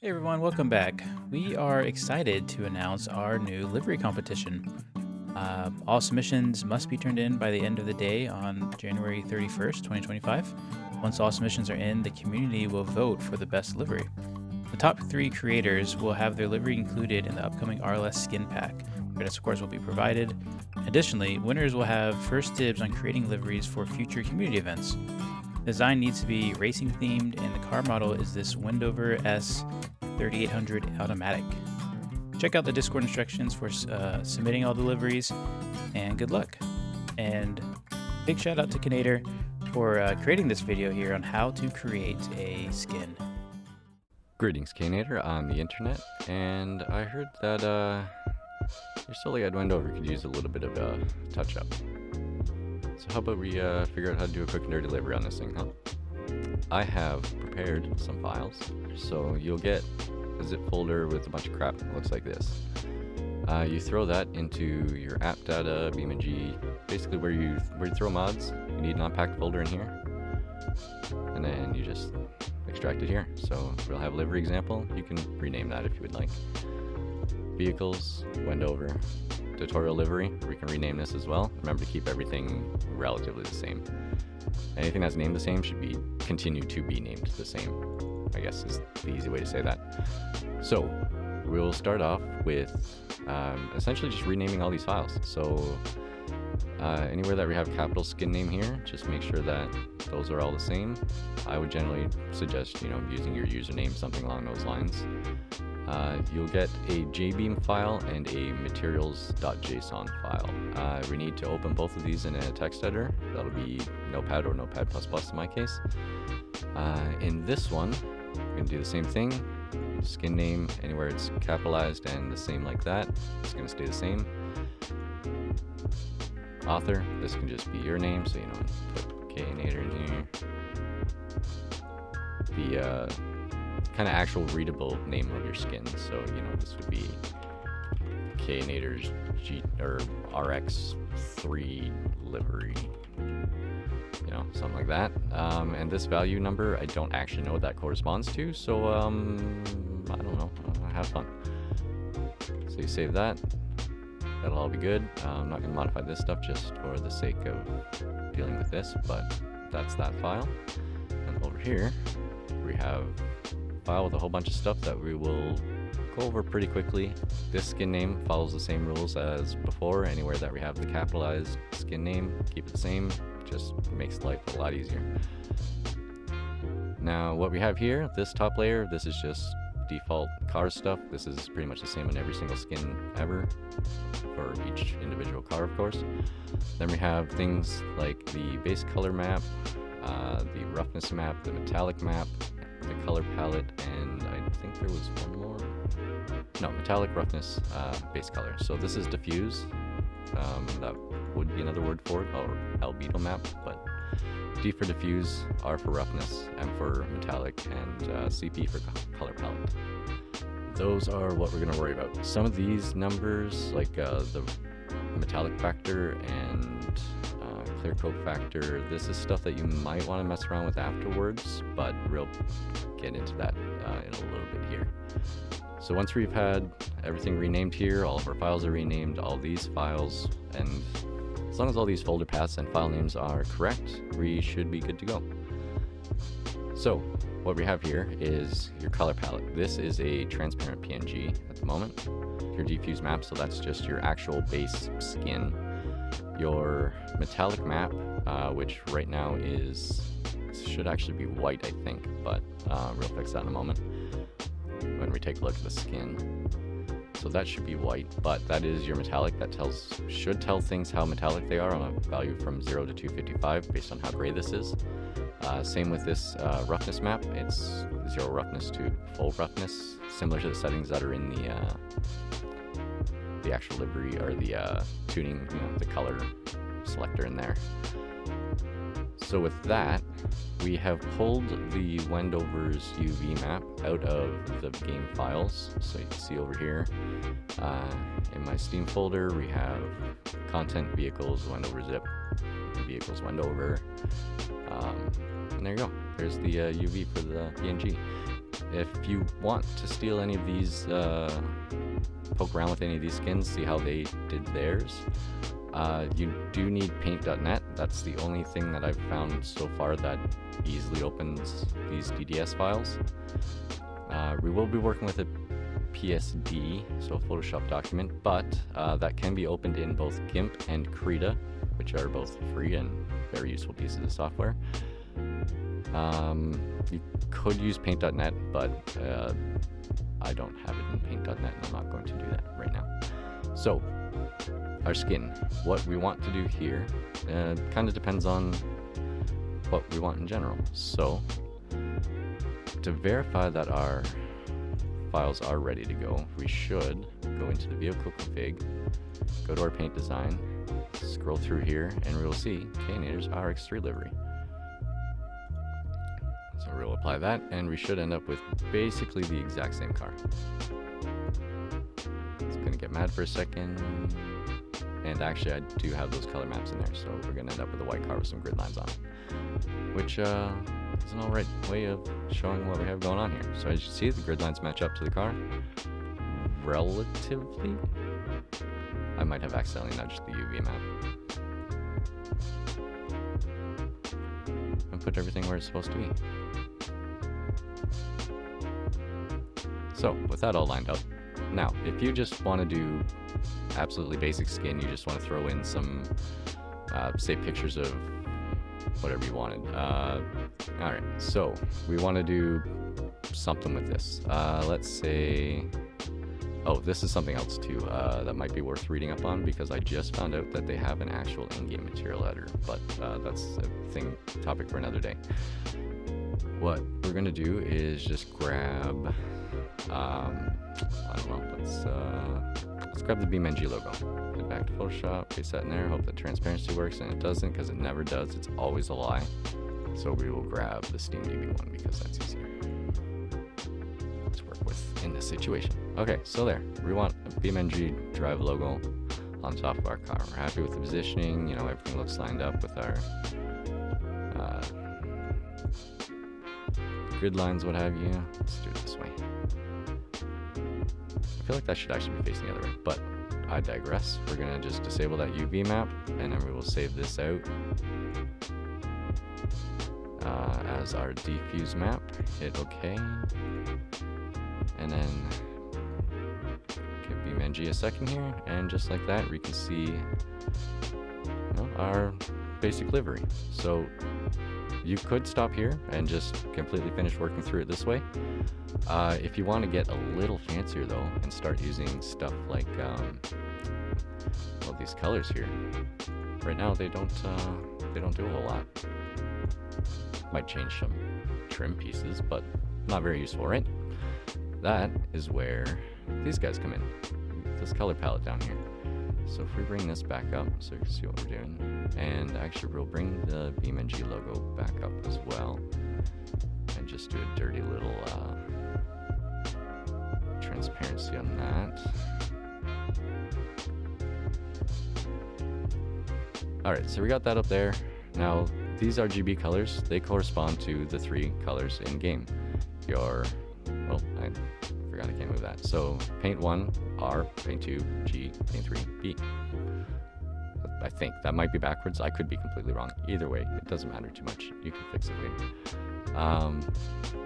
Hey everyone, welcome back. We are excited to announce our new livery competition. All submissions must be turned in by the end of the day on January 31st, 2025. Once all submissions are in, the community will vote for the best livery. The top 3 creators will have their livery included in the upcoming RLS skin pack. Credits, of course, will be provided. Additionally, winners will have first dibs on creating liveries for future community events. The design needs to be racing themed, and the car model is this Wendover S 3800 automatic. Check out the Discord instructions for submitting all deliveries, and good luck. And big shout out to Anator for creating this video here on how to create a skin. Greetings, Anator on the internet, and I heard that your silly-eyed Wendover could use a little bit of a touch-up. So how about we figure out how to do a quick and dirty livery on this thing, huh? I have prepared some files, so you'll get a zip folder with a bunch of crap that looks like this. You throw that into your app data, BeamNG, basically where you throw mods. You need an unpacked folder in here, and then you just extract it here. So we'll have livery example. You can rename that if you would like. Vehicles, Wendover, tutorial livery. We can rename this as well. Remember to keep everything relatively the same. Anything that's named the same should continue to be named the same, I guess is the easy way to say that. So we'll start off with essentially just renaming all these files. So anywhere that we have capital skin name here, just make sure that those are all the same. I would generally suggest, using your username, something along those lines. You'll get a JBeam file and a materials.json file. We need to open both of these in a text editor. That'll be Notepad or Notepad++ in my case. In this one, we're going to do the same thing. Skin name, anywhere it's capitalized and the same like that, it's going to stay the same. Author, this can just be your name, so put Anator in here. The kind of actual readable name of your skin, so this would be Anator's RX3 livery, something like that. And this value number, I don't actually know what that corresponds to, so I don't know. Have fun. So you save that. That'll all be good. I'm not going to modify this stuff just for the sake of dealing with this, but that's that file. And over here, we have a file with a whole bunch of stuff that we will go over pretty quickly. This skin name follows the same rules as before. Anywhere that we have the capitalized skin name, keep it the same. Just makes life a lot easier. Now, what we have here, this top layer, this is just default car stuff. This is pretty much the same on every single skin ever for each individual car, of course. Then we have things like the base color map, the roughness map, the metallic map, the color palette, and I think there was one more. No, metallic, roughness, base color. So this is diffuse. That would be another word for it, or albedo map, but D for diffuse, R for roughness, M for metallic, and CP for color palette. Those are what we're going to worry about. Some of these numbers, like the metallic factor and clear coat factor, this is stuff that you might want to mess around with afterwards, but we'll get into that in a little bit here. So once we've had everything renamed here, all of our files are renamed, all these files, and as long as all these folder paths and file names are correct, we should be good to go. So what we have here is your color palette. This is a transparent PNG at the moment. Your diffuse map, so that's just your actual base skin. Your metallic map, which right now should actually be white, I think, but we'll fix that in a moment when we take a look at the skin. So that should be white, but that is your metallic. That should tell things how metallic they are on a value from 0 to 255 based on how gray this is. Same with this roughness map. It's 0 roughness to full roughness, similar to the settings that are in the actual livery or the tuning, the color selector in there. So with that, we have pulled the Wendover's UV map out of the game files. So you can see over here in my Steam folder, we have content, vehicles, Wendover zip, vehicles, Wendover. And there you go. There's the UV for the PNG. if you want to steal any of these, poke around with any of these skins, see how they did theirs, you do need paint.net. That's the only thing that I've found so far that easily opens these DDS files. We will be working with a PSD, so a Photoshop document, but that can be opened in both GIMP and Krita, which are both free and very useful pieces of software. You could use paint.net, but I don't have it in paint.net, and I'm not going to do that right now. So, our skin. What we want to do here kind of depends on what we want in general. So, to verify that our files are ready to go, we should go into the vehicle config, go to our paint design, scroll through here, and we will see Anator's RX3 livery. So we'll apply that, and we should end up with basically the exact same car. It's gonna get mad for a second, and actually I do have those color maps in there, so we're gonna end up with a white car with some grid lines on it, which is an alright way of showing what we have going on here. So as you see, the grid lines match up to the car relatively. I might have accidentally nudged the UV map and put everything where it's supposed to be. So with that all lined up, now if you just want to do absolutely basic skin, you just want to throw in some say pictures of whatever you wanted. Alright, so we want to do something with this. Let's say, oh, this is something else too that might be worth reading up on, because I just found out that they have an actual in-game material editor, but that's a topic for another day. What we're gonna do is just grab, I don't know, let's grab the BeamNG logo. Head back to Photoshop, paste that in there, hope that transparency works, and it doesn't, because it never does. It's always a lie. So we will grab the SteamDB one because that's easier to work with in this situation. Okay, so there, we want a BeamNG.drive logo on top of our car. We're happy with the positioning, you know, everything looks lined up with our grid lines, what have you. Let's do it this way. I feel like that should actually be facing the other way, but I digress. We're gonna just disable that UV map, and then we will save this out as our diffuse map. Hit OK, and then give BeamNG a second here, and just like that, we can see, you know, our basic livery. So you could stop here and just completely finish working through it this way. If you want to get a little fancier though and start using stuff like well, these colors here, right now they don't do a whole lot. Might change some trim pieces, but not very useful, right? That is where these guys come in, this color palette down here. So if we bring this back up so you can see what we're doing, and actually we'll bring the BeamNG logo back up as well, and just do a dirty little transparency on that. Alright, so we got that up there. Now these RGB colors, they correspond to the 3 colors in game. Your, well, I forgot I can't move that. So paint 1, R, paint 2, G, paint 3, B. I think that might be backwards. I could be completely wrong. Either way, it doesn't matter too much. You can fix it later.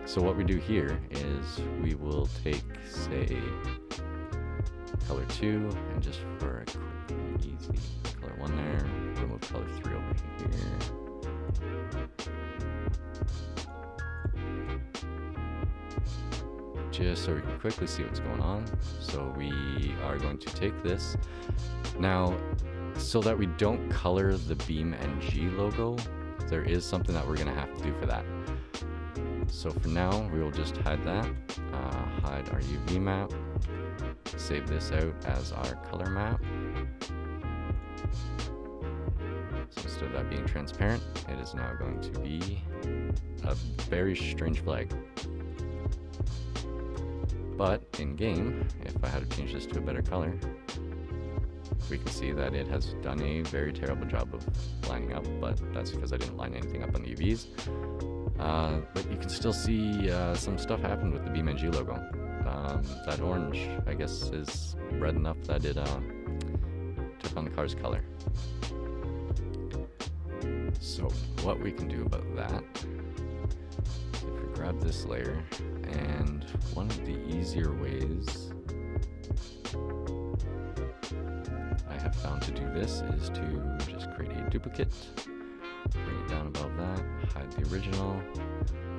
So what we do here is we will take, say, color 2, and just for a quick and easy, color 1 there, remove color 3 over here. Just so we can quickly see what's going on. So we are going to take this. Now, so that we don't color the BeamNG logo, there is something that we're gonna have to do for that. So for now, we will just hide that, hide our UV map, save this out as our color map. So instead of that being transparent, it is now going to be a very strange flag. But in game, if I had to change this to a better color, we can see that it has done a very terrible job of lining up, but that's because I didn't line anything up on the UVs. But you can still see some stuff happen with the BeamNG logo. That orange, I guess, is red enough that it took on the car's color. So what we can do about that, if we grab this layer, and one of the easier ways I have found to do this is to just create a duplicate, bring it down above that, hide the original,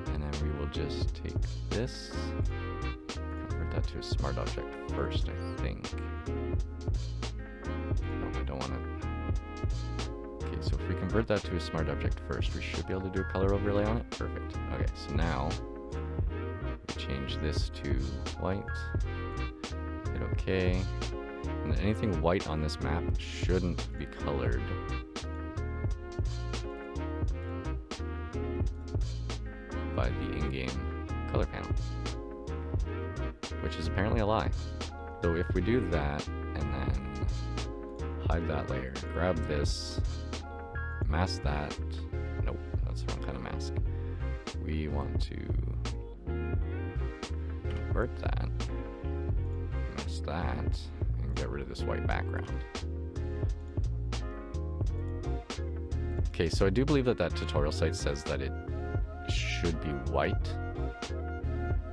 and then we will just take this, convert that to a smart object first, I think. No, I don't want to. Okay, so if we convert that to a smart object first, we should be able to do a color overlay on it. Perfect. Okay, so now we change this to white, hit OK, and anything white on this map shouldn't be colored. By the in-game color panel, which is apparently a lie. So if we do that and then hide that layer, grab this, mask that, nope, that's the wrong kind of mask. We want to invert that, mask that, and get rid of this white background. Okay, so I do believe that that tutorial site says that it should be white,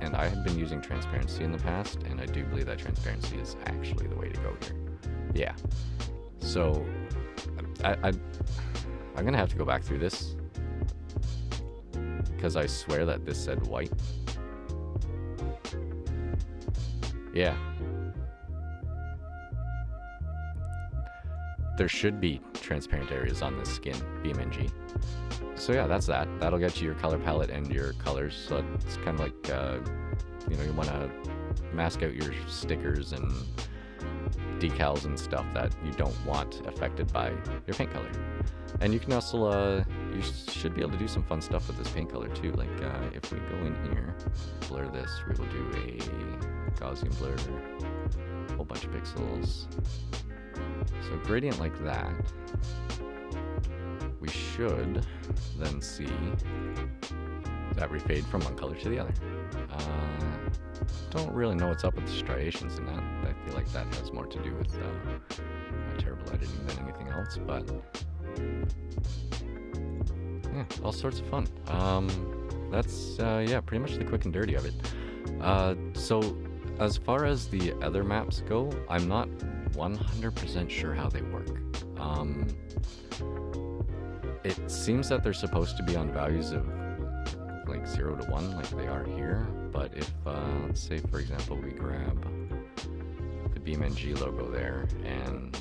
and I have been using transparency in the past, and I do believe that transparency is actually the way to go here. Yeah, so I'm gonna have to go back through this because I swear that this said white. Yeah, there should be transparent areas on this skin, BeamNG. So yeah, that's that. That'll get you your color palette and your colors. So it's kind of like, you know, you want to mask out your stickers and decals and stuff that you don't want affected by your paint color. And you can also, you should be able to do some fun stuff with this paint color too. Like if we go in here, blur this, we will do a Gaussian blur, a whole bunch of pixels. So gradient like that. We should then see that we fade from one color to the other. Don't really know what's up with the striations in that. I feel like that has more to do with my terrible editing than anything else, but yeah, all sorts of fun. That's yeah, pretty much the quick and dirty of it. So as far as the other maps go, I'm not 100% sure how they work. It seems that they're supposed to be on values of like 0 to 1 like they are here, but if let's say for example we grab the BeamNG logo there and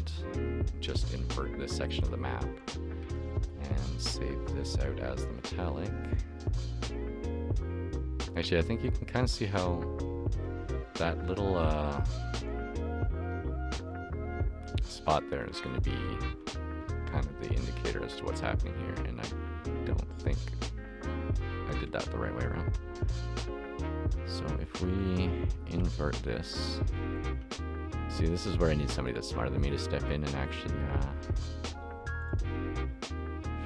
just invert this section of the map and save this out as the metallic. Actually, I think you can kind of see how that little spot there is going to be kind of the indicator as to what's happening here, and I don't think I did that the right way around. So if we invert this, see, this is where I need somebody that's smarter than me to step in and actually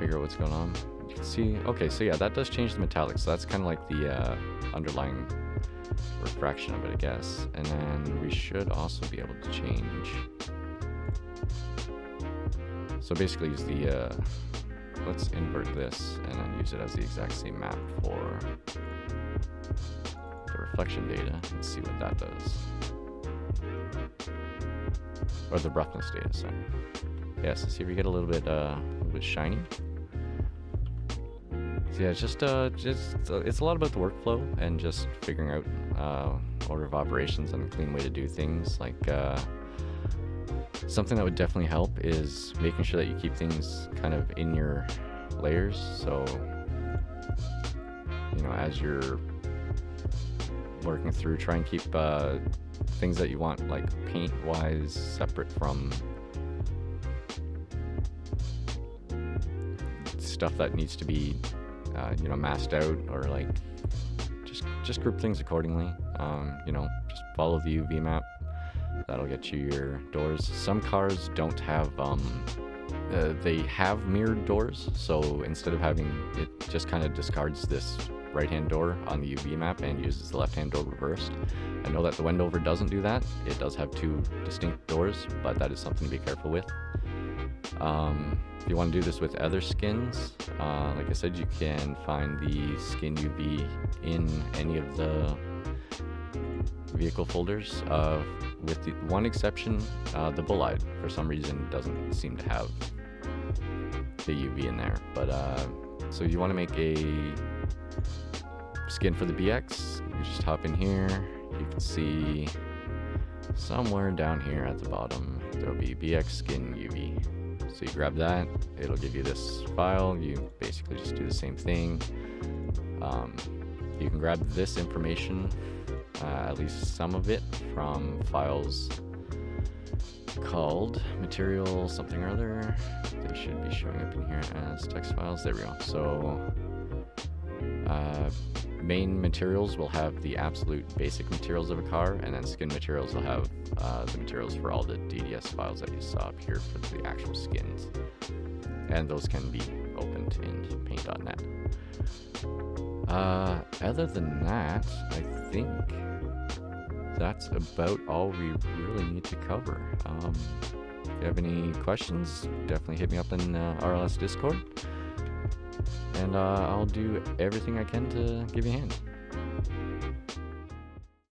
figure out what's going on. You can see, okay, so yeah, that does change the metallic, so that's kind of like the underlying refraction of it, I guess. And then we should also be able to change. So basically use the, let's invert this and then use it as the exact same map for the reflection data and see what that does. Or the roughness data, sorry. Yeah, so see if we get a little bit shiny. So yeah, it's just it's a lot about the workflow and just figuring out order of operations and a clean way to do things. Like something that would definitely help is making sure that you keep things kind of in your layers. So you know, as you're working through, try and keep things that you want like paint wise separate from stuff that needs to be you know, masked out, or like just group things accordingly. You know, just follow the UV map. That'll get you your doors. Some cars don't have they have mirrored doors, so instead of having it just kind of discards this right-hand door on the UV map and uses the left-hand door reversed. I know that the Wendover doesn't do that. It does have two distinct doors, but that is something to be careful with. If you want to do this with other skins, like I said, you can find the skin UV in any of the vehicle folders, with the one exception, the Bull-Eyed for some reason doesn't seem to have the UV in there. But so you want to make a skin for the BX, you just hop in here. You can see somewhere down here at the bottom there will be BX skin UV. So you grab that, it'll give you this file. You basically just do the same thing. You can grab this information, at least some of it, from files called material something or other. They should be showing up in here as text files. There we go. So main materials will have the absolute basic materials of a car, and then skin materials will have the materials for all the DDS files that you saw up here for the actual skins. And those can be opened in paint.net. Other than that, I think that's about all we really need to cover. If you have any questions, definitely hit me up in RLS Discord, and I'll do everything I can to give you a hand.